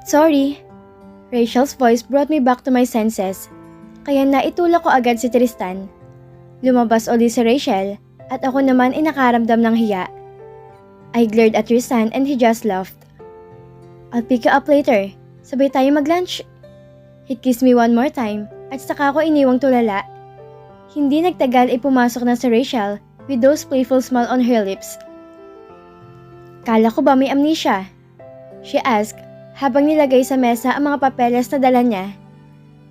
Sorry. Rachel's voice brought me back to my senses. Kaya naitulak ko agad si Tristan. Lumabas ulit si Rachel at ako naman ay nakaramdam ng hiya. I glared at Tristan and he just laughed. I'll pick you up later. Sabay tayo mag-lunch. He kissed me one more time at saka ko iniwang tulala. Hindi nagtagal ay pumasok na si Rachel with those playful smile on her lips. Kala ko ba may amnesia? She asked habang nilagay sa mesa ang mga papeles na dala niya.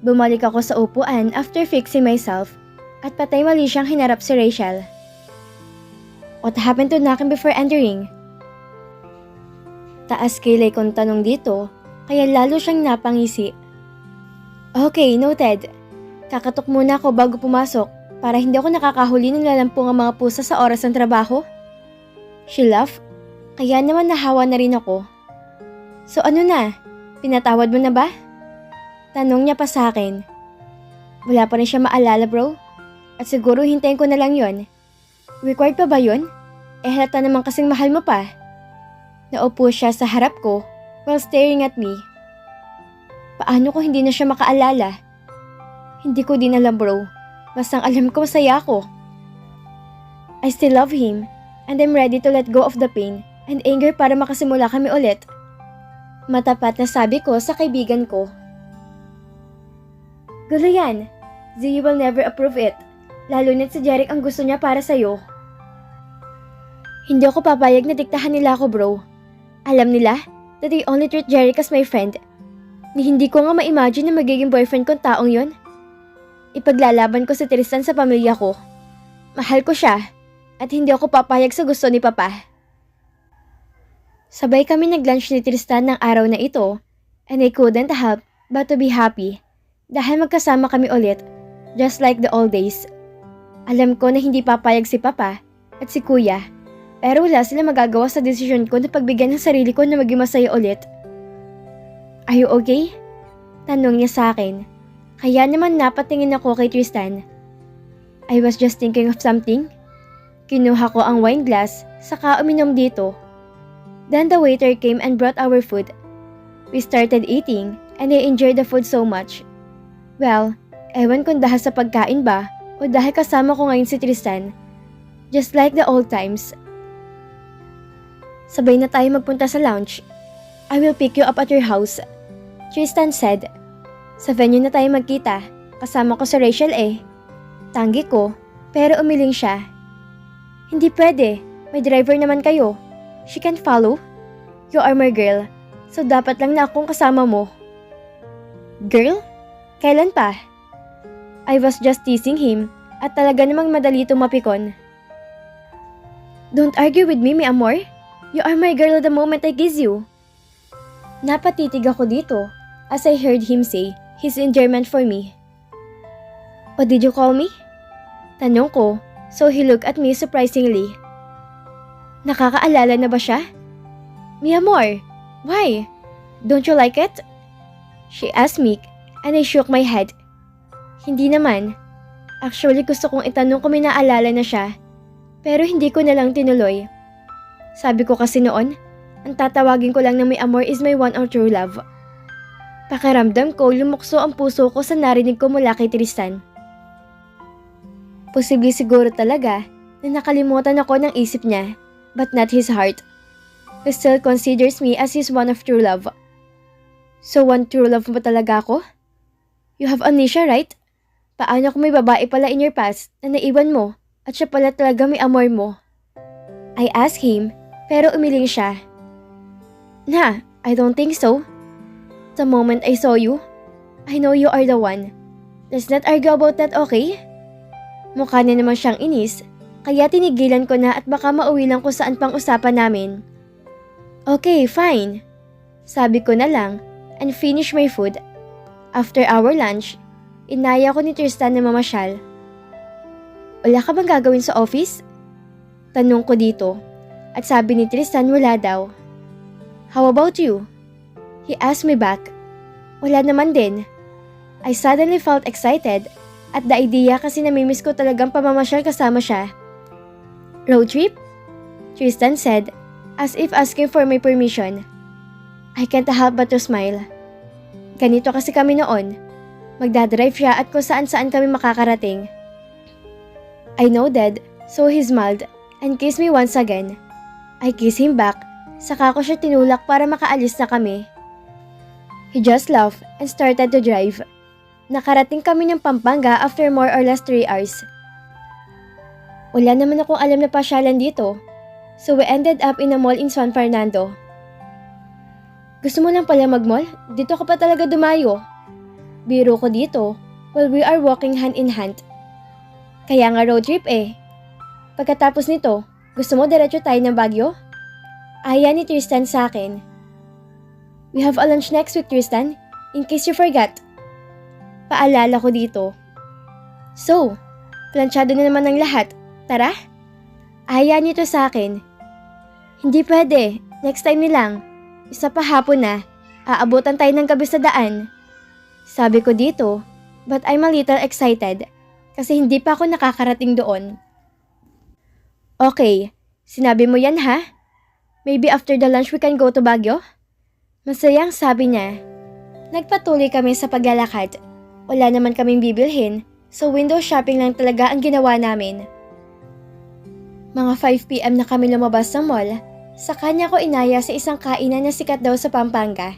Bumalik ako sa upuan after fixing myself at patay mali siyang hinarap si Rachel. What happened to knocking before entering? Taas kilay kong tanong dito kaya lalo siyang napangisi. Okay, noted. Kakatok muna ako bago pumasok para hindi ako nakakahuli ng lalampong ang mga pusa sa oras ng trabaho. She laughed, kaya naman nahawa na rin ako. So ano na? Pinatawad mo na ba? Tanong niya pa sa akin. Wala pa rin siya maalala bro. At siguro hintayin ko na lang yon. Required pa ba yun? Halata naman kasing mahal mo pa. Naupo siya sa harap ko while staring at me. Paano ko hindi na siya makaalala? Hindi ko din alam bro. Bastang alam ko masaya ako. I still love him and I'm ready to let go of the pain and anger para makasimula kami ulit. Matapat na sabi ko sa kaibigan ko. Gulo yan. Zee will never approve it. Lalo na't si Jeric ang gusto niya para sa'yo. Hindi ako papayag na diktahan nila ako bro. Alam nila that they only treat Jeric as my friend. Ni hindi ko nga ma-imagine na magiging boyfriend kong taong yon. Ipaglalaban ko si Tristan sa pamilya ko. Mahal ko siya at hindi ako papayag sa gusto ni Papa. Sabay kami nag-lunch ni Tristan ng araw na ito and I couldn't help but to be happy dahil magkasama kami ulit just like the old days. Alam ko na hindi papayag si Papa at si Kuya pero wala sila magagawa sa desisyon ko na pagbigyan ng sarili ko na maging masaya ulit. Are you okay? Tanong niya sa akin. Kaya naman napatingin ako kay Tristan. I was just thinking of something. Kinuha ko ang wine glass saka uminom dito. Then the waiter came and brought our food. We started eating and I enjoyed the food so much. Well, ewan kung dahil sa pagkain ba o dahil kasama ko ngayon si Tristan. Just like the old times. Sabay na tayo magpunta sa lounge. I will pick you up at your house, Tristan said. Sa venue na tayo magkita. Kasama ko si Rachel eh. Tanggi ko, pero umiling siya. Hindi pwede. May driver naman kayo. She can follow. You are my girl, so dapat lang na akong kasama mo. Girl? Kailan pa? I was just teasing him at talaga namang madali itong mapikon. Don't argue with me, mi amor. You are my girl the moment I kiss you. Napatitig ako dito as I heard him say his endearment for me. What did you call me? Tanong ko, so he looked at me surprisingly. Nakakaalala na ba siya? Mi amor, why? Don't you like it? She asked me and I shook my head. Hindi naman. Actually gusto kong itanong kung may naalala na siya. Pero hindi ko na lang tinuloy. Sabi ko kasi noon, ang tatawagin ko lang ng mi amor is my one or true love. Pakiramdam ko lumukso ang puso ko sa narinig ko mula kay Tristan. Posible siguro talaga na nakalimutan ako ng isip niya. But not his heart, who still considers me as his one of true love. So one true love mo talaga ako? You have amnesia, right? Paano kung may babae pala in your past na naiwan mo at siya pala talaga may amor mo? I asked him, pero umiling siya. Nah, I don't think so. The moment I saw you, I know you are the one. Let's not argue about that, okay? Mukha na naman siyang inis. Kaya tinigilan ko na at baka mauwi lang kung saan pang usapan namin. Okay, fine. Sabi ko na lang and finish my food. After our lunch, inaya ko ni Tristan na mamasyal. Wala ka bang gagawin sa office? Tanong ko dito at sabi ni Tristan wala daw. How about you? He asked me back. Wala naman din. I suddenly felt excited at the idea kasi namimiss ko talagang pamamasyal kasama siya. Road trip? Tristan said, as if asking for my permission. I can't help but to smile. Ganito kasi kami noon. Magdadrive siya at kung saan-saan kami makakarating. I nodded, so he smiled and kissed me once again. I kissed him back, saka ko siya tinulak para makaalis na kami. He just laughed and started to drive. Nakarating kami ng Pampanga after more or less 3 hours. Wala naman akong alam na pasyalan dito, so we ended up in a mall in San Fernando. Gusto mo lang pala mag-mall? Dito ka pa talaga dumayo. Biro ko dito while we are walking hand in hand. Kaya nga road trip eh. Pagkatapos nito, gusto mo diretso tayo ng Baguio? Aya ni Tristan sa akin. We have a lunch next week, Tristan, in case you forgot. Paalala ko dito. So, planchado na naman ang lahat. Tara? Aya nito sa akin. Hindi pwede. Next time nilang. Isa pa hapon na. Aabutan tayo ng gabi sa daan. Sabi ko dito, but I'm a little excited kasi hindi pa ako nakakarating doon. Okay, sinabi mo yan ha? Maybe after the lunch we can go to Baguio? Masayang sabi niya. Nagpatuloy kami sa paglalakad. Wala naman kaming bibilhin, so window shopping lang talaga ang ginawa namin. Mga 5 PM na kami lumabas ng mall. Sa kanya ko inaya sa isang kainan na sikat daw sa Pampanga.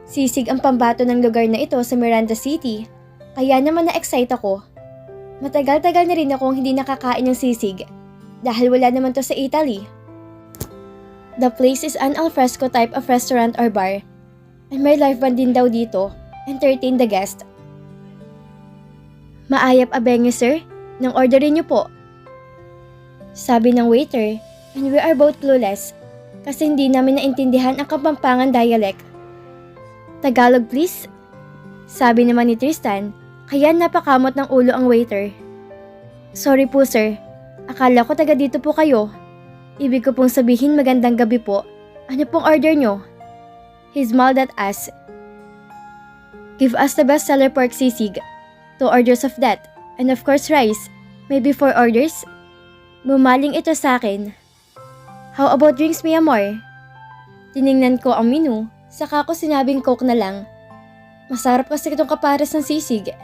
Sisig ang pambato ng lugar na ito sa Miranda City, kaya naman na-excite ako. Matagal-tagal na rin akong hindi nakakain ng sisig, dahil wala naman to sa Italy. The place is an alfresco type of restaurant or bar, and may live band din daw dito, entertain the guest. Maayap abenge sir, nang orderin niyo po. Sabi ng waiter, and we are both clueless. Kasi hindi namin naintindihan ang Kapampangan dialect. Tagalog please? Sabi naman ni Tristan, kaya napakamot ng ulo ang waiter. Sorry po sir, akala ko taga dito po kayo. Ibig ko pong sabihin magandang gabi po. Ano pong order nyo? He smiled at us. Give us the bestseller pork sisig. 2 orders of that, and of course rice. Maybe 4 orders? Bumaling ito sa akin. How about drinks, mi amor? Tiningnan ko ang menu, saka ko sinabing coke na lang. Masarap kasi itong kapares ng sisig.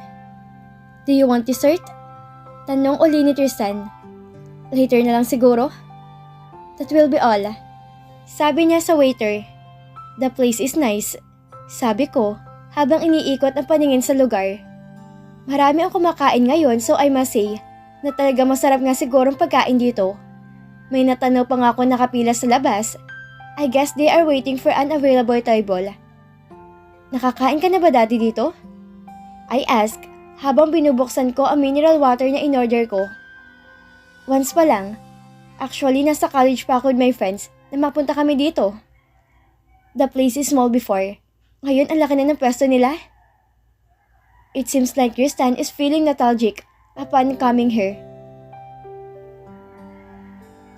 Do you want dessert? Tanong uli ni Tristan. Later na lang siguro? That will be all. Sabi niya sa waiter. The place is nice. Sabi ko, habang iniikot ang paningin sa lugar. Marami ang kumakain ngayon so I must say, na talaga masarap nga siguro ang pagkain dito. May natanaw pa nga ako nakapila sa labas. I guess they are waiting for an available table. Nakakain ka na ba dati dito? I asked habang binubuksan ko ang mineral water na in-order ko. Once pa lang. Actually, nasa college pa ako with my friends na mapunta kami dito. The place is small before. Ngayon, ang laki na ng pwesto nila. It seems like Tristan is feeling nostalgic upon coming here.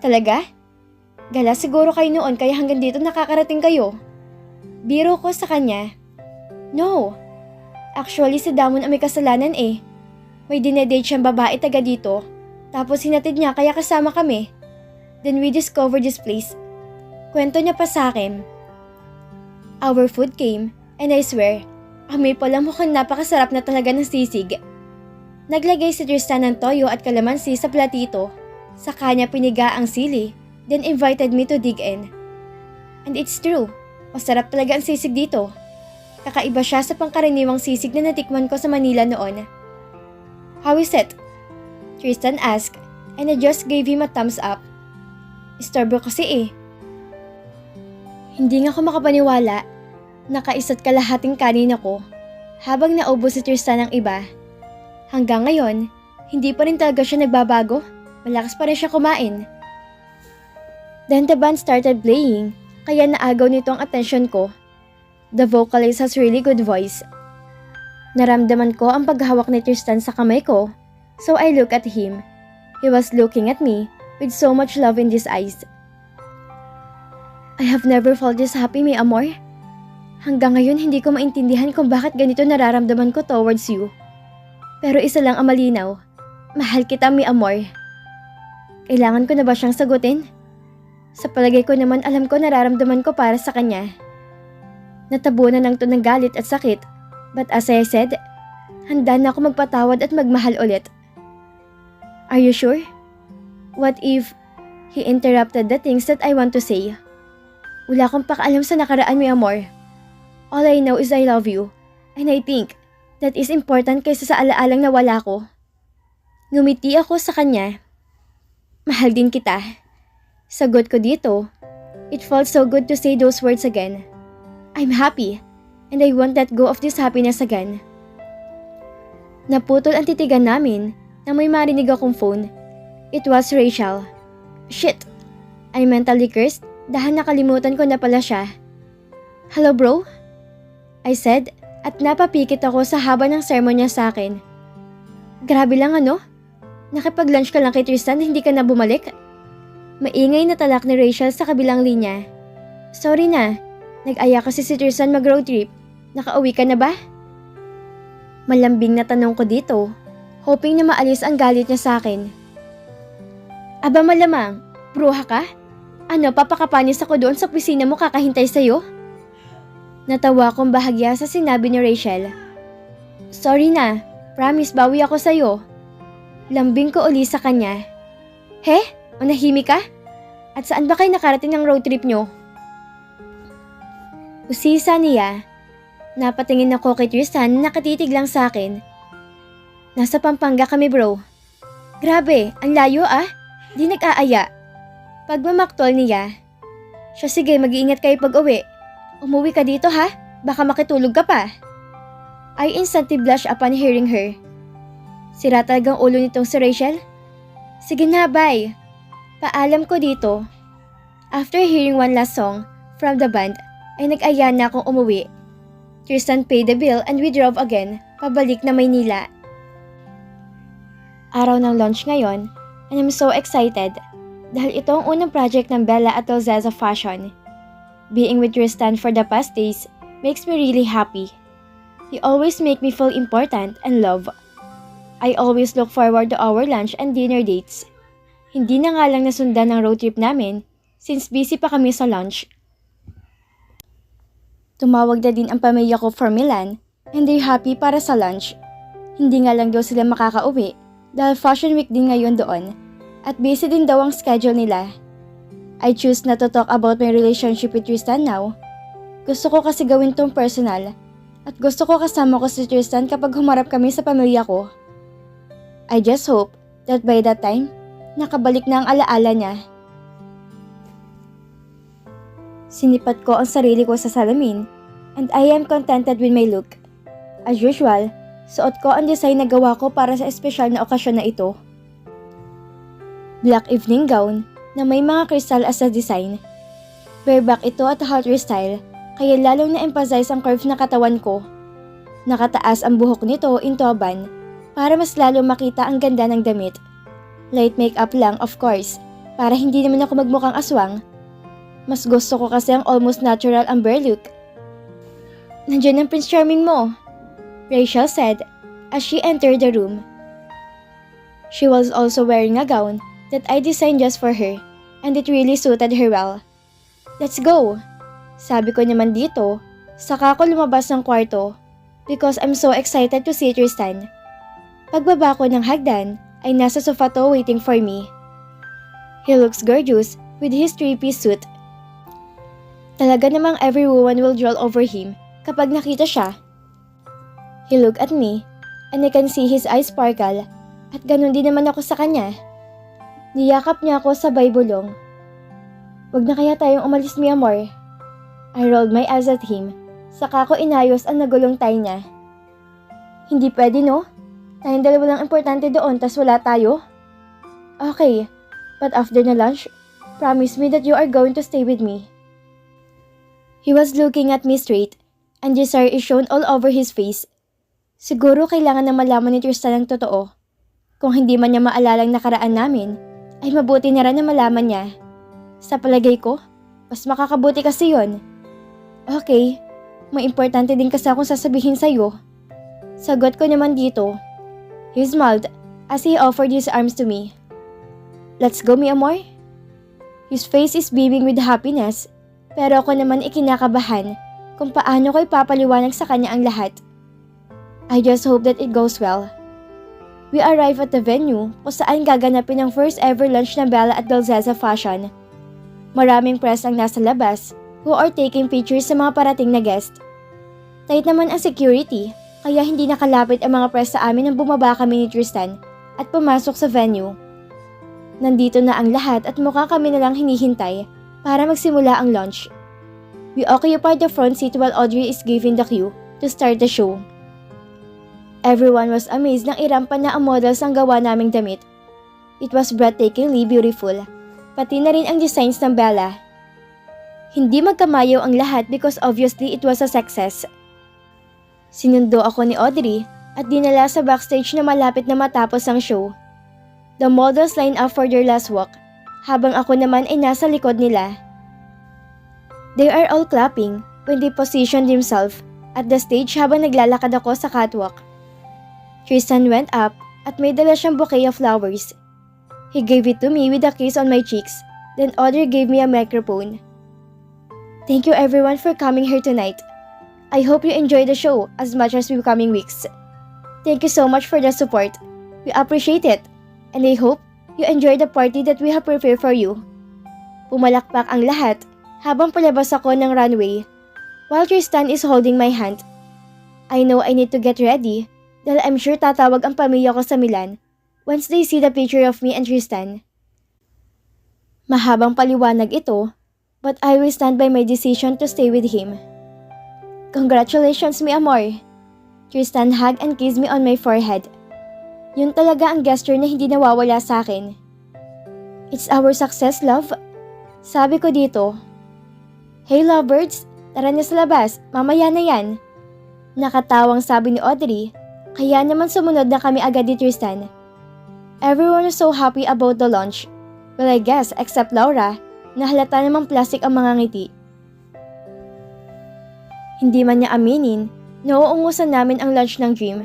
Talaga? Gala siguro kayo noon kaya hanggang dito nakakarating kayo. Biro ko sa kanya. No. Actually si Damon ang may kasalanan eh. May dinedate siyang babae taga dito. Tapos hinatid niya kaya kasama kami. Then we discovered this place. Kwento niya pa sa akin. Our food came and I swear, amoy pa lang mukhang napakasarap na talaga ng sisig. Naglagay si Tristan ng toyo at kalamansi sa platito. Sa kanya piniga ang sili, then invited me to dig in. And it's true, masarap talaga ang sisig dito. Kakaiba siya sa pangkaraniwang sisig na natikman ko sa Manila noon. How is it? Tristan asked, and I just gave him a thumbs up. Istorbo kasi eh. Hindi nga ako makapaniwala. Nakaisa't kalahating kanin ako, habang naubos si Tristan ng iba. Hanggang ngayon, hindi pa rin talaga siya nagbabago. Malakas pa rin siya kumain. Then the band started playing, kaya naagaw nito ang atensyon ko. The vocalist has really good voice. Naramdaman ko ang paghawak ni Tristan sa kamay ko, so I looked at him. He was looking at me with so much love in his eyes. I have never felt this happy, mi amor. Hanggang ngayon hindi ko maintindihan kung bakit ganito nararamdaman ko towards you. Pero isa lang ang malinaw. Mahal kita, mi amor. Kailangan ko na ba siyang sagutin? Sa palagay ko naman alam ko nararamdaman ko para sa kanya. Natabunan lang to ng galit at sakit. But as I said, handa na ako magpatawad at magmahal ulit. Are you sure? What if he interrupted the things that I want to say? Wala akong pakaalam sa nakaraan, mi amor. All I know is I love you. And I think that is important kaysa sa alaalang nawala ko. Ngumiti ako sa kanya. Mahal din kita. Sagot ko dito. It felt so good to say those words again. I'm happy, and I won't let go of this happiness again. Naputol ang titigan namin na may marinig akong phone. It was Rachel. Shit! I mentally cursed dahil nakalimutan ko na pala siya. Hello bro? I said at napapikit ako sa haba ng sermon niya sa akin. Grabe lang ano? Nakipag-lunch ka lang kay Tristan, hindi ka na bumalik? Maingay na talak ni Rachel sa kabilang linya. Sorry na, nag-aya kasi si Tristan mag-road trip. Nakauwi ka na ba? Malambing na tanong ko dito, hoping na maalis ang galit niya sa akin. Aba malamang, bruha ka? Ano, papakapanis ako doon sa opisina mo kakahintay sa'yo? Natawa akong bahagya sa sinabi ni Rachel. Sorry na, promise bawi ako sa'yo. Lambing ko uli sa kanya. He? O nahimik ka? At saan ba kayo nakarating ng road trip nyo? Usisa niya. Napatingin ako kay Tristan na nakatitig lang sa akin. Nasa Pampanga kami bro. Grabe, ang layo ah. Di nag-aaya. Pagmamaktol niya. Siya sige, mag-iingat kayo pag-uwi. Umuwi ka dito ha? Baka makitulog ka pa. I instantly blushed upon hearing her. Sira talagang ulo nitong si Rachel? Sige na, bye. Paalam ko dito. After hearing one last song from the band, ay nag-aya na akong umuwi. Tristan paid the bill and we drove again, pabalik na Maynila. Araw ng launch ngayon, and I'm so excited dahil ito ang unang project ng Bella at Elzeza Fashion. Being with Tristan for the past days makes me really happy. He always make me feel important and loved. I always look forward to our lunch and dinner dates. Hindi na nga lang nasundan ng road trip namin since busy pa kami sa lunch. Tumawag na din ang pamilya ko for Milan and they're happy para sa lunch. Hindi nga lang daw sila makakauwi dahil Fashion Week din ngayon doon at busy din daw ang schedule nila. I choose not to talk about my relationship with Tristan now. Gusto ko kasi gawin tong personal at gusto ko kasama ko si Tristan kapag humarap kami sa pamilya ko. I just hope that by that time, nakabalik na ang alaala niya. Sinipat ko ang sarili ko sa salamin and I am contented with my look. As usual, suot ko ang design na gawa ko para sa espesyal na okasyon na ito. Black evening gown na may mga kristal as a design. Bareback ito at halter style kaya lalong na-emphasize ang curve na katawan ko. Nakataas ang buhok nito into a bun para mas lalo makita ang ganda ng damit. Light makeup lang of course, para hindi naman ako magmukhang aswang. Mas gusto ko kasi ang almost natural amber look. Nandiyan ang Prince Charming mo, Rachel said as she entered the room. She was also wearing a gown that I designed just for her and it really suited her well. Let's go! Sabi ko naman dito, saka ko lumabas ng kwarto because I'm so excited to see Tristan. Pagbaba ko ng hagdan, ay nasa sofa to waiting for me. He looks gorgeous with his three-piece suit. Talaga namang every woman will drool over him kapag nakita siya. He looked at me and I can see his eyes sparkle at ganun din naman ako sa kanya. Niyakap niya ako sabay bulong. Wag na kaya tayong umalis mi amor. I rolled my eyes at him, saka ko inayos ang nagulong tie niya. Hindi pwede no? Tayong dalawa lang importante doon tas wala tayo? Okay, but after na lunch, promise me that you are going to stay with me. He was looking at me straight and desire is shown all over his face. Siguro kailangan na malaman ni Tristan ang totoo. Kung hindi man niya maalalang nakaraan namin, ay mabuti na rin na malaman niya. Sa palagay ko, mas makakabuti kasi yon. Okay, may importante din kasi akong sasabihin sa'yo. Sagot ko naman dito. He smiled as he offered his arms to me. Let's go, mi amor. His face is beaming with happiness, pero ako naman ikinakabahan kung paano ko ipapaliwanag sa kanya ang lahat. I just hope that it goes well. We arrive at the venue kung saan gaganapin ang first ever lunch ng Bella at Belzeza Fashion. Maraming press ang nasa labas who are taking pictures sa mga parating na guest. Tight naman ang security kaya hindi nakalapit ang mga press sa amin nang bumaba kami ni Tristan at pumasok sa venue. Nandito na ang lahat at mukha kami nalang hinihintay para magsimula ang lunch. We occupied the front seat while Audrey is giving the cue to start the show. Everyone was amazed nang irampan na ang models ang gawa naming damit. It was breathtakingly beautiful, pati na rin ang designs ng Bella. Hindi magkamayaw ang lahat because obviously it was a success. Sinundo ako ni Audrey at dinala sa backstage na malapit na matapos ang show. The models lined up for their last walk, habang ako naman ay nasa likod nila. They are all clapping when they positioned themselves at the stage habang naglalakad ako sa catwalk. Tristan went up at may dala siyang bouquet of flowers. He gave it to me with a kiss on my cheeks, then Audrey gave me a microphone. Thank you everyone for coming here tonight. I hope you enjoy the show as much as the coming weeks. Thank you so much for the support. We appreciate it, and I hope you enjoy the party that we have prepared for you. Pumalakpak ang lahat habang palabas ako ng runway, while Tristan is holding my hand. I know I need to get ready dahil I'm sure tatawag ang pamilya ko sa Milan once they see the picture of me and Tristan. Mahabang paliwanag ito, but I will stand by my decision to stay with him. Congratulations, mi amor. Tristan hugged and kissed me on my forehead. Yun talaga ang gesture na hindi nawawala sa akin. It's our success, love. Sabi ko dito. Hey lovebirds, tara na sa labas, mamaya na yan. Nakatawang sabi ni Audrey, kaya naman sumunod na kami agad ni Tristan. Everyone was so happy about the lunch. Well, I guess, except Laura, na halata namang plastic ang mga ngiti. Hindi man niya aminin, nauungusan namin ang lunch ng Dream.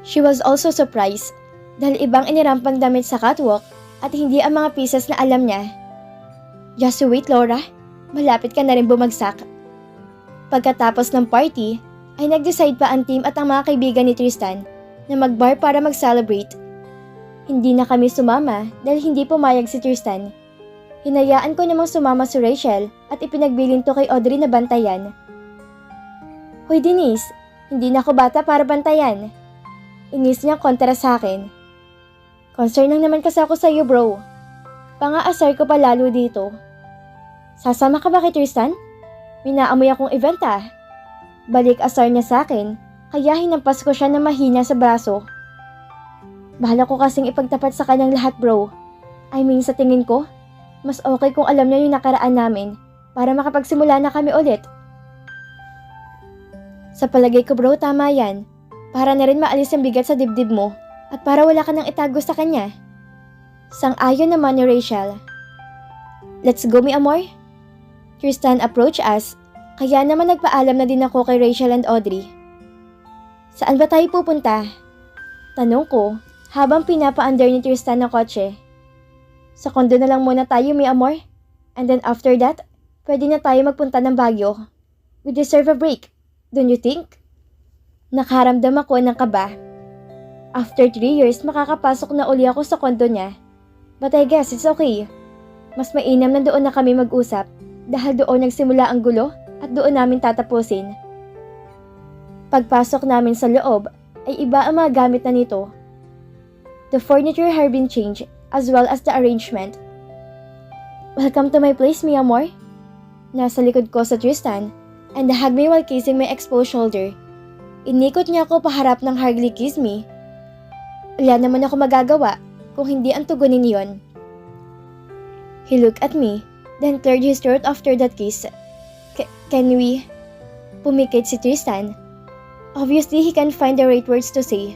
She was also surprised dahil ibang inirampang damit sa catwalk at hindi ang mga pieces na alam niya. Just wait, Laura. Malapit ka na rin bumagsak. Pagkatapos ng party, ay nag-decide pa ang team at ang mga kaibigan ni Tristan na mag-bar para mag-celebrate. Hindi na kami sumama dahil hindi pumayag si Tristan. Hinayaan ko namang sumama si Rachel at ipinagbilin to kay Audrey na bantayan. Hoy Denise, hindi na ako bata para bantayan. Inis niyang kontra sa akin. Concern lang naman kasi ako sa iyo, bro. Pang-aasar ko pa lalo dito. Sasama ka ba kay Tristan? Minaamoy akong event ah. Balik asar niya sa akin, kaya hinampas ko siya na mahina sa braso. Bahala ko kasing ipagtapat sa kanyang lahat, bro. I mean, sa tingin ko, mas okay kung alam niya yung nakaraan namin para makapagsimula na kami ulit. Sa palagay ko, bro, tama yan. Para na rin maalis ang bigat sa dibdib mo at para wala ka nang itago sa kanya. Sang-ayon naman ni Rachel. Let's go, mi amor. Tristan approached us. Kaya naman nagpaalam na din ako kay Rachel and Audrey. Saan ba tayo pupunta? Tanong ko habang pinapa-under ni Tristan ng kotse. Sa kondo na lang muna tayo, mi amor. And then after that, pwede na tayo magpunta ng Baguio. We deserve a break, don't you think? Nakaramdam ako ng kaba. After 3 years, makakapasok na uli ako sa kondo niya. But I guess it's okay. Mas mainam na doon na kami mag-usap dahil doon nagsimula ang gulo at doon namin tatapusin. Pagpasok namin sa loob, ay iba ang mga gamit na nito. The furniture have been changed as well as the arrangement. Welcome to my place, mi amor. Nasa likod ko sa Tristan and hugged me while kissing my exposed shoulder. Inikot niya ako paharap ng hardly kiss me. Wala naman ako magagawa kung hindi ang tugunin yon. He looked at me, then cleared his throat after that kiss. Can we? Pumikit si Tristan. Obviously, he can't find the right words to say.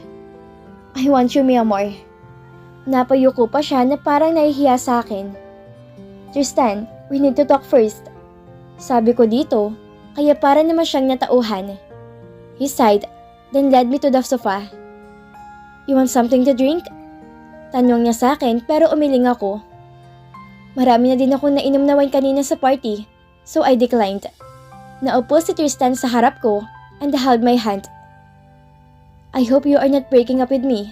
I want you, mi amor. Napayuko pa siya na parang nahihiya sa akin. Tristan, we need to talk first. Sabi ko dito, kaya para naman siyang natauhan. He sighed, then led me to the sofa. You want something to drink? Tanong niya sa akin pero umiling ako. Marami na din akong nainom na wine kanina sa party, so I declined. Naupo si Tristan sa harap ko and held my hand. I hope you are not breaking up with me.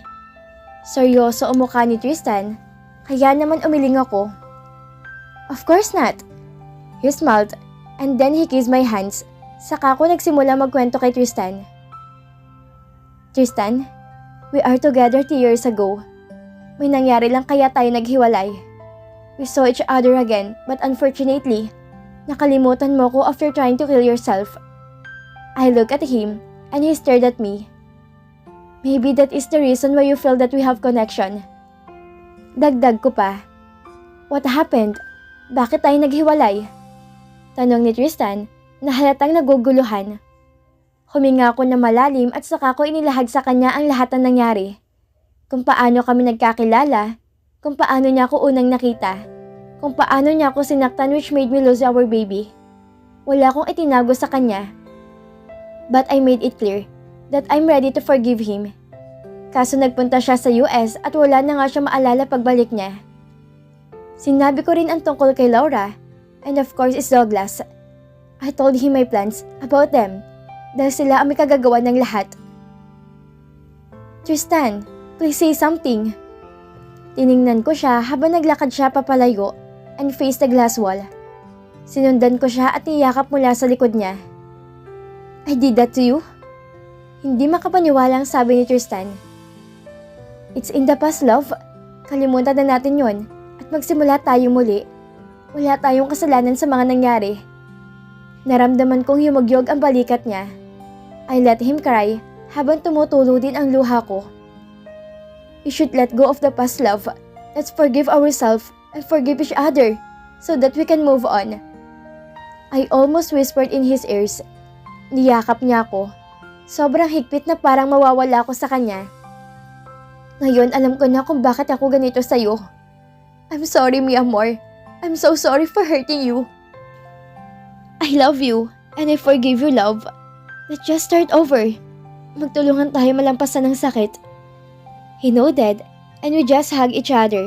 Seryoso ang mukha ni Tristan, kaya naman umiling ako. Of course not. He smiled and then he kissed my hands. Saka ko nagsimula magkwento kay Tristan. Tristan, we are together 2 years ago. May nangyari lang kaya tayo naghiwalay. We saw each other again but unfortunately, nakalimutan mo ko after trying to kill yourself. I looked at him and he stared at me. Maybe that is the reason why you feel that we have connection. Dagdag ko pa. What happened? Bakit tayo naghiwalay? Tanong ni Tristan na halatang naguguluhan. Huminga ako na malalim at saka ko inilahad sa kanya ang lahat ng nangyari. Kung paano kami nagkakilala, kung paano niya ako unang nakita, kung paano niya ako sinaktan which made me lose our baby. Wala akong itinago sa kanya. But I made it clear that I'm ready to forgive him. Kaso nagpunta siya sa US at wala na nga siya maalala pagbalik niya. Sinabi ko rin ang tungkol kay Laura and of course is Douglas. I told him my plans about them dahil sila ang may kagagawa ng lahat. Tristan, please say something. Tiningnan ko siya habang naglakad siya papalayo and faced the glass wall. Sinundan ko siya at niyakap mula sa likod niya. I did that to you? Hindi makapaniwala ang sabi ni Tristan. It's in the past, love. Kalimutan na natin yon at magsimula tayo muli. Wala tayong kasalanan sa mga nangyari. Naramdaman kong humugyog ang balikat niya. I let him cry habang tumutulo din ang luha ko. We should let go of the past, love. Let's forgive ourselves and forgive each other so that we can move on. I almost whispered in his ears. Niyakap niya ako. Sobrang higpit na parang mawawala ako sa kanya. Ngayon alam ko na kung bakit ako ganito sa'yo. I'm sorry, mi amor. I'm so sorry for hurting you. I love you and I forgive you, love. Let's just start over. Magtulungan tayo malampasan ng sakit. He nodded and we just hugged each other.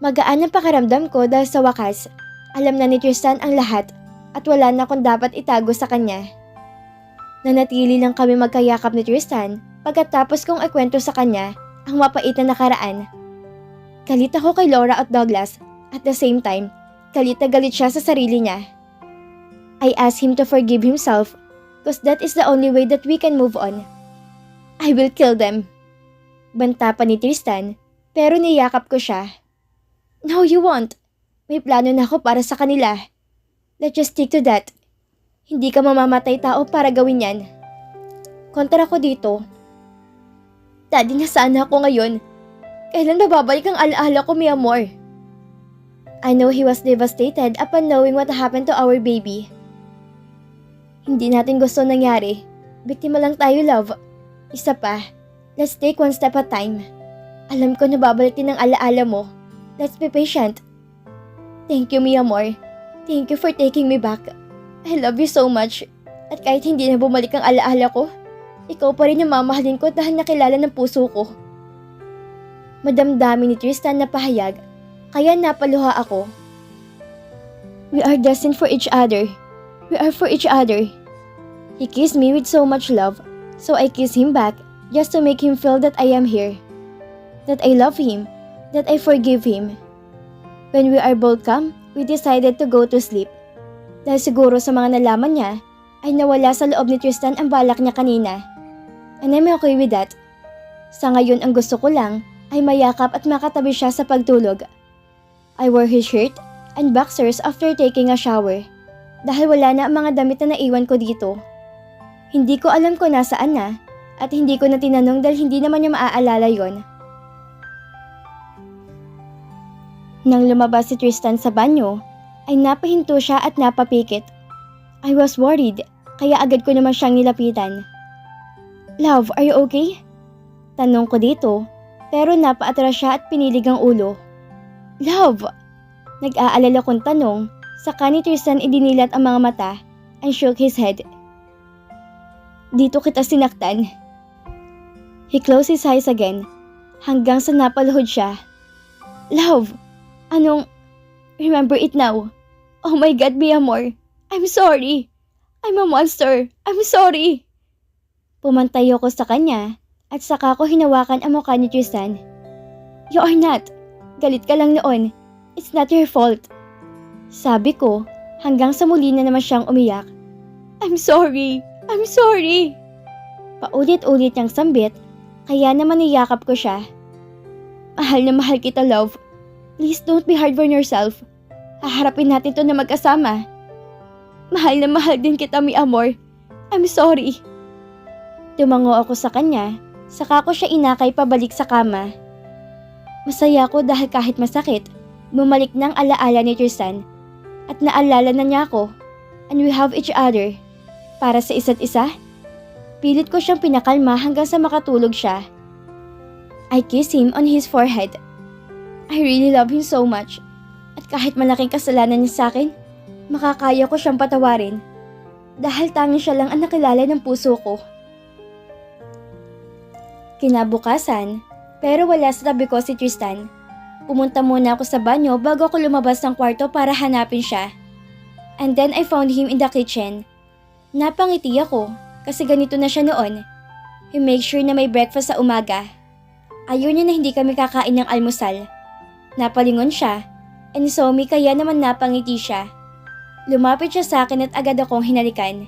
Magaan ang pakaramdam ko dahil sa wakas, alam na ni Tristan ang lahat at wala na akong dapat itago sa kanya. Nanatili lang kami magkayakap ni Tristan pagkatapos kong ikwento sa kanya ang mapait na nakaraan. Galit ako kay Laura at Douglas at the same time, galit na galit siya sa sarili niya. I asked him to forgive himself because that is the only way that we can move on. I will kill them. Banta pa ni Tristan pero niyakap ko siya. No, you won't. May plano na ako para sa kanila. Let's just stick to that. Hindi ka mamamatay tao para gawin yan. Kontra ko dito. Daddy, nasaan ako ngayon? Kailan babalik ang alaala ko, mi amor? I know he was devastated upon knowing what happened to our baby. Hindi natin gusto nangyari. Biktima lang tayo, love. Isa pa, let's take one step at a time. Alam ko na babalik din ang alaala mo. Let's be patient. Thank you, mi amor. Thank you for taking me back. I love you so much. At kahit hindi na bumalik ang alaala ko, ikaw pa rin yung mamahalin ko dahil nakilala ng puso ko. Madamdami ni Tristan na pahayag, kaya napaluha ako. We are destined for each other. We are for each other. He kissed me with so much love, so I kissed him back just to make him feel that I am here. That I love him, that I forgive him. When we are both calm, we decided to go to sleep. Dahil siguro sa mga nalaman niya, ay nawala sa loob ni Tristan ang balak niya kanina. And I'm okay with that. Sa ngayon ang gusto ko lang ay mayakap at makatabi siya sa pagtulog. I wore his shirt and boxers after taking a shower. Dahil wala na ang mga damit na naiwan ko dito. Hindi ko alam kung nasaan na at hindi ko na tinanong dahil hindi naman niya maaalala yon. Nang lumabas si Tristan sa banyo, ay napahinto siya at napapikit. I was worried, kaya agad ko naman siyang nilapitan. Love, are you okay? Tanong ko dito, pero napaatras siya at pinilig ang ulo. Love! Nag-aalala kong tanong, saka ni Tristan idinilat ang mga mata and shook his head. Dito kita sinaktan. He closed his eyes again, hanggang sa napaluhod siya. Love! Anong... Remember it now. Oh my God, mi amor. I'm sorry. I'm a monster. I'm sorry. Pumantay ako sa kanya at saka ko hinawakan ang mukha ni Tristan. You are not. Galit ka lang noon. It's not your fault. Sabi ko hanggang sa muli na naman siyang umiyak. I'm sorry. I'm sorry. Paulit-ulit niyang sambit kaya naman niyakap ko siya. Mahal na mahal kita, love. Please don't be hard on yourself. Haharapin natin to na magkasama. Mahal na mahal din kita, mi amor. I'm sorry. Tumango ako sa kanya, saka ko siya inakay pabalik sa kama. Masaya ako dahil kahit masakit, bumalik ng alaala ni Tristan. At naalala na niya ako, and we have each other. Para sa isa't isa, pilit ko siyang pinakalma hanggang sa makatulog siya. I kissed him on his forehead. I really love him so much. At kahit malaking kasalanan niya sa akin, makakaya ko siyang patawarin. Dahil tanging siya lang ang nakilala ng puso ko. Kinabukasan, pero wala sa tabi ko si Tristan. Pumunta muna ako sa banyo bago ako lumabas ng kwarto para hanapin siya. And then I found him in the kitchen. Napangiti ako kasi ganito na siya noon. He makes sure na may breakfast sa umaga. Ayaw niya na hindi kami kakain ng almusal. Napalingon siya and saw me kaya naman napangiti siya. Lumapit siya sa akin at agad akong hinalikan.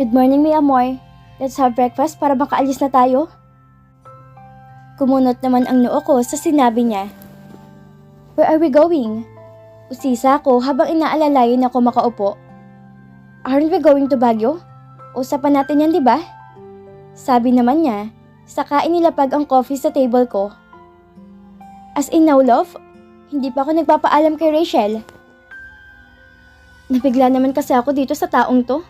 Good morning, mi amor. Let's have breakfast para makaalis na tayo. Kumunot naman ang noo ko sa sinabi niya. Where are we going? Usisa ko habang inaalalayan ako makaupo. Aren't we going to Baguio? Usapan natin yan, di ba? Sabi naman niya, saka inilapag ang coffee sa table ko. As in now, love, hindi pa ako nagpapaalam kay Rachel. Nabigla naman kasi ako dito sa taong to.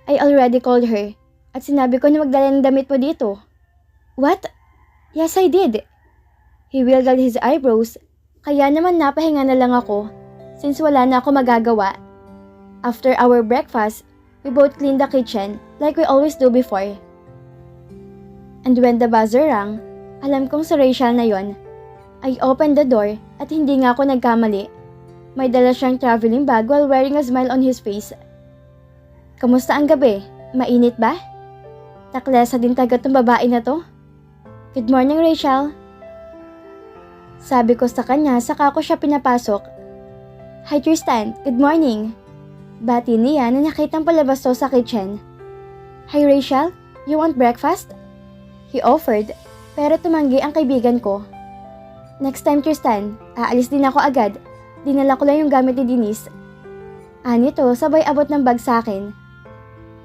I already called her at sinabi ko na magdala ng damit mo dito. What? Yes, I did. He wiggled his eyebrows, kaya naman napahinga na lang ako since wala na ako magagawa. After our breakfast, we both cleaned the kitchen like we always do before. And when the buzzer rang, alam kong si Rachel na yon. I opened the door at hindi nga ako nagkamali. May dala siyang traveling bag while wearing a smile on his face. Kamusta ang gabi? Mainit ba? Taklesa din tagat ng babae na to. Good morning, Rachel. Sabi ko sa kanya saka ko siya pinapasok. Hi, Tristan. Good morning. Bati niya na nakitang palabas to sa kitchen. Hi, Rachel. You want breakfast? He offered, pero tumanggi ang kaibigan ko. Next time, Tristan, aalis din ako agad. Dinala ko lang yung gamit ni Denise. Nito, sabay abot ng bag sa akin.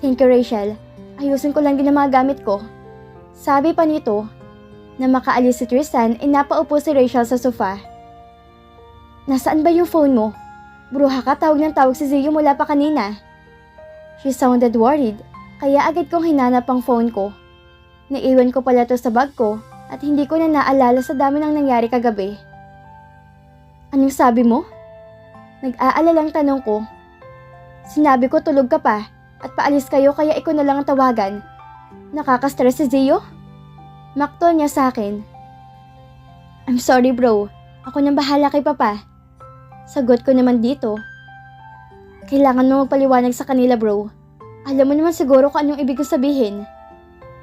Thank you, Rachel. Ayusin ko lang din ang mga gamit ko. Sabi pa nito, na makaalis si Tristan ay napaupo si Rachel sa sofa. Nasaan ba yung phone mo? Bruha ka, tawag ng tawag si Zio mula pa kanina. She sounded worried, kaya agad kong hinanap ang phone ko. Naiwan ko pala to sa bag ko at hindi ko na naalala sa dami ng nangyari kagabi. Anong sabi mo? Nag-aalalang tanong ko. Sinabi ko tulog ka pa at paalis kayo kaya ikaw na lang ang tawagan. Nakaka-stress si Zio? Maktol niya sa akin. I'm sorry bro, ako nang bahala kay Papa. Sagot ko naman dito. Kailangan mo magpaliwanag sa kanila bro. Alam mo naman siguro kung anong ibig sabihin.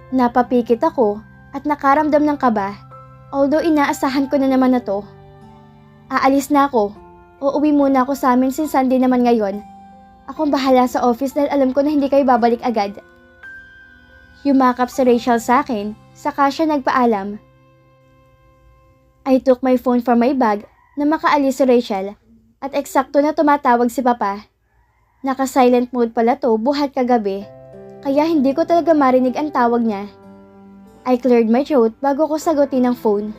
Napapikit ako at nakaramdam ng kaba, although inaasahan ko na naman na to. Aalis na ako. Uuwi muna ako sa amin since Sunday naman ngayon. Akong bahala sa office dahil alam ko na hindi kayo babalik agad. Yumakap si Rachel sa akin, saka siya nagpaalam. I took my phone from my bag na makaalis si Rachel at eksakto na tumatawag si Papa. Naka-silent mode pala to buhat kagabi, kaya hindi ko talaga marinig ang tawag niya. I cleared my throat bago ko sagutin ang phone.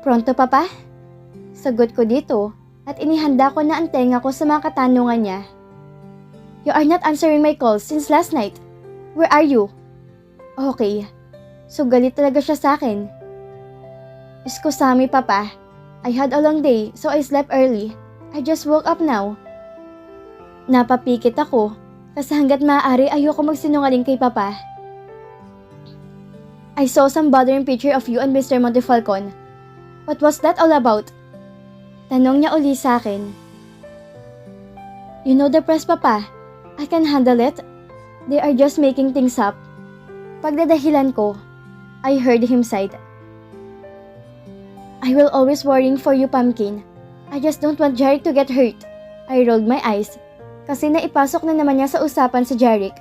Pronto, Papa? Sagot ko dito at inihanda ko na ang tenga ko sa mga katanungan niya. You are not answering my calls since last night. Where are you? Okay. So galit talaga siya sa akin. Excuse me, Papa. I had a long day so I slept early. I just woke up now. Napapikit ako kasi hanggat maaari ayoko magsinungaling kay Papa. I saw some bothering picture of you and Mr. Montefalcon. What was that all about? Tanong niya uli sa akin. You know the press, Papa. I can handle it. They are just making things up. Pagdadahilan ko, I heard him sigh. I will always worrying for you, Pumpkin. I just don't want Jarek to get hurt. I rolled my eyes kasi naipasok na naman niya sa usapan si Jarek.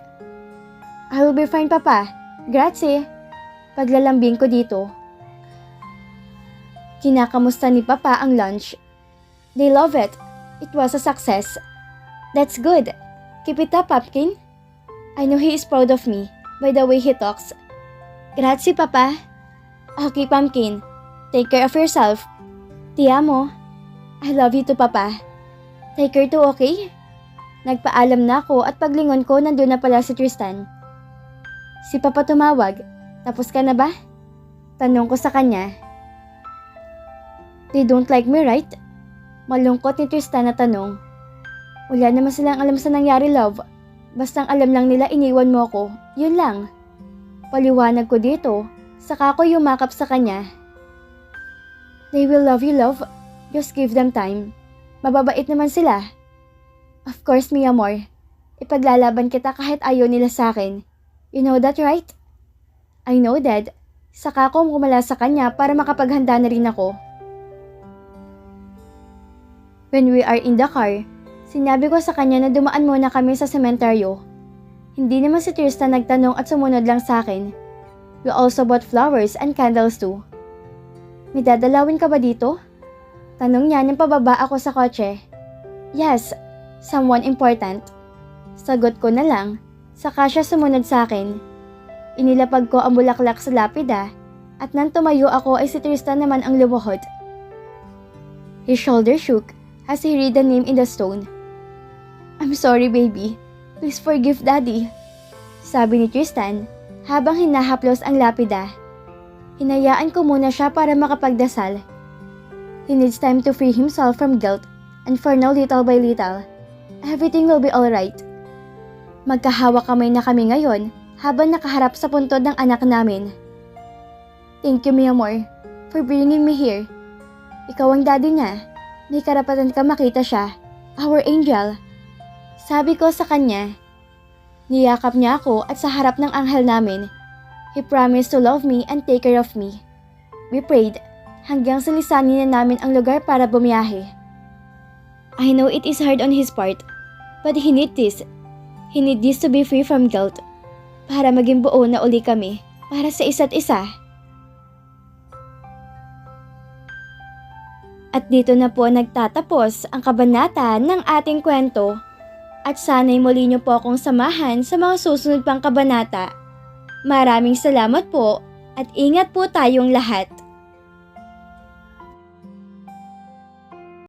I will be fine, Papa. Grazie. Paglalambing ko dito. Kinakamusta ni Papa ang lunch. They love it. It was a success. That's good. Keep it up, Pumpkin. I know he is proud of me by the way he talks. Grazie, Papa. Okay, Pumpkin. Take care of yourself. Ti amo. I love you too, Papa. Take care too, okay? Nagpaalam na ako at paglingon ko nandun na pala si Tristan. Si Papa tumawag. Tapos ka na ba? Tanong ko sa kanya. They don't like me, right? Malungkot ni Tristan na tanong. Wala naman silang alam sa nangyari, love. Bastang alam lang nila iniwan mo ko. Yun lang. Paliwanag ko dito. Saka ko yumakap sa kanya. They will love you, love. Just give them time. Mababait naman sila. Of course, mi amor. Ipaglalaban kita kahit ayaw nila sa akin. You know that, right? I know, Dad. Saka ko kumala sa kanya para makapaghanda na rin ako. When we are in the car, sinabi ko sa kanya na dumaan muna kami sa sementeryo. Hindi naman si Tristan nagtanong at sumunod lang sa akin. We also bought flowers and candles too. May dadalawin ka ba dito? Tanong niya nang pababa ako sa kotse. Yes, someone important. Sagot ko na lang, saka siya sumunod sa akin. Inilapag ko ang bulaklak sa lapida at nang tumayo ako ay si Tristan naman ang lumuhod. His shoulder shook as he read the name in the stone. I'm sorry, baby. Please forgive Daddy. Sabi ni Tristan habang hinahaplos ang lapida. Hinayaan ko muna siya para makapagdasal. He needs time to free himself from guilt and for now little by little, everything will be alright. Magkahawak kamay na kami ngayon habang nakaharap sa puntod ng anak namin. Thank you, mi amor, for bringing me here. Ikaw ang daddy niya. May karapatan ka makita siya. Our angel. Sabi ko sa kanya. Niyakap niya ako at sa harap ng anghel namin. He promised to love me and take care of me. We prayed hanggang salisanin na namin ang lugar para bumiyahe. I know it is hard on his part, but he need this. He need this to be free from guilt. Para maging buo na uli kami para sa isa't isa. At dito na po nagtatapos ang kabanata ng ating kwento. At sana'y muli niyo po akong samahan sa mga susunod pang kabanata. Maraming salamat po at ingat po tayong lahat.